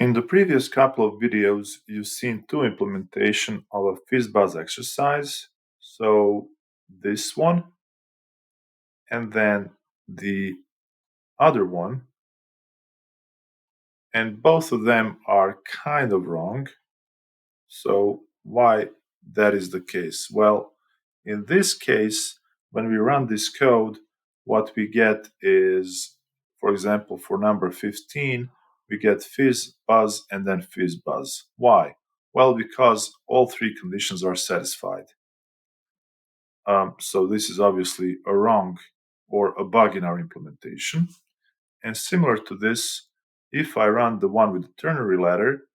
In the previous couple of videos, you've seen two implementation of a FizzBuzz exercise. So this one and then the other one. And both of them are kind of wrong. So why that is the case? Well, in this case, when we run this code, what we get is, for example, for number 15, we get FizzBuzz and then FizzBuzz. Why? Well, because all three conditions are satisfied. So this is obviously a wrong or a bug in our implementation. And similar to this, if I run the one with the ternary letter,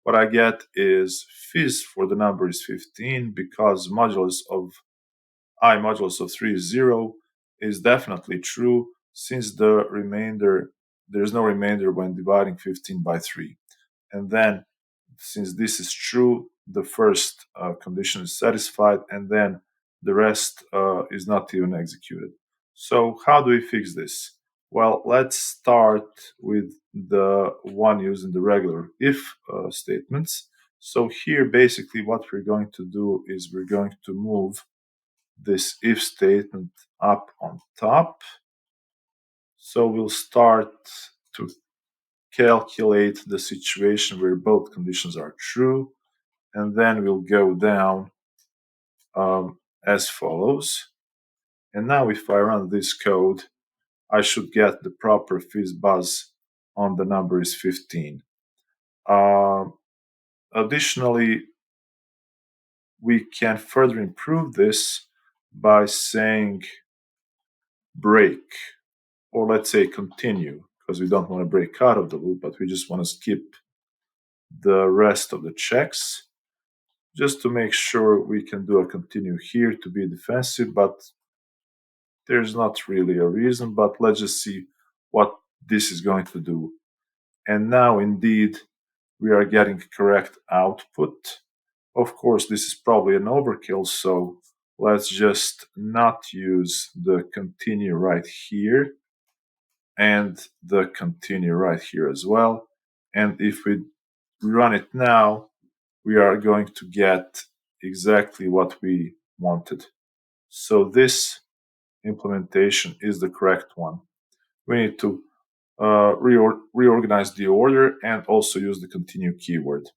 what I get is Fizz for the number is 15 because modulus of I modulus of 3 is 0 is definitely true since there's no remainder when dividing 15 by 3. And then since this is true, the first condition is satisfied and then the rest is not even executed. So how do we fix this? Well, let's start with the one using the regular if statements. So here, basically, what we're going to do is we're going to move this if statement up on top. So we'll start to calculate the situation where both conditions are true, and then we'll go down as follows. And now if I run this code, I should get the proper FizzBuzz on the number is 15. Additionally, we can further improve this by saying break, or let's say continue, because we don't want to break out of the loop, but we just want to skip the rest of the checks, just to make sure we can do a continue here to be defensive, but there's not really a reason, but let's just see what this is going to do. And now, indeed, we are getting correct output. Of course, this is probably an overkill, so let's just not use the continue right here and the continue right here as well. And if we run it now, we are going to get exactly what we wanted. So this implementation is the correct one. We need to reorganize the order and also use the continue keyword.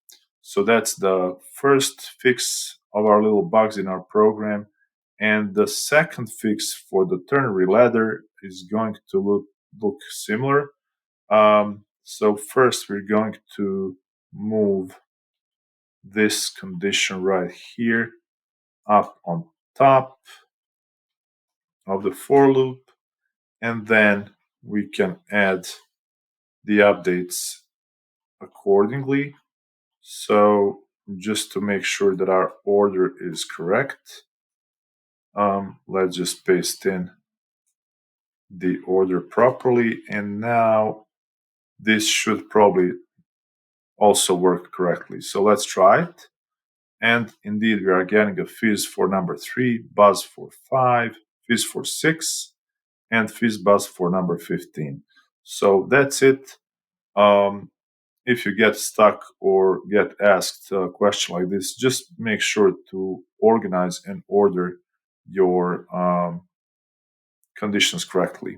So that's the first fix of our little bugs in our program. And the second fix for the ternary ladder is going to look similar. So first we're going to move this condition right here up on top of the for loop, and then we can add the updates accordingly. So just to make sure that our order is correct, let's just paste in the order properly, and now this should probably also work correctly. So let's try it. And indeed, we are getting a Fizz for number 3, Buzz for 5, Fizz for 6, and FizzBuzz for number 15. So that's it. If you get stuck or get asked a question like this, just make sure to organize and order your conditions correctly.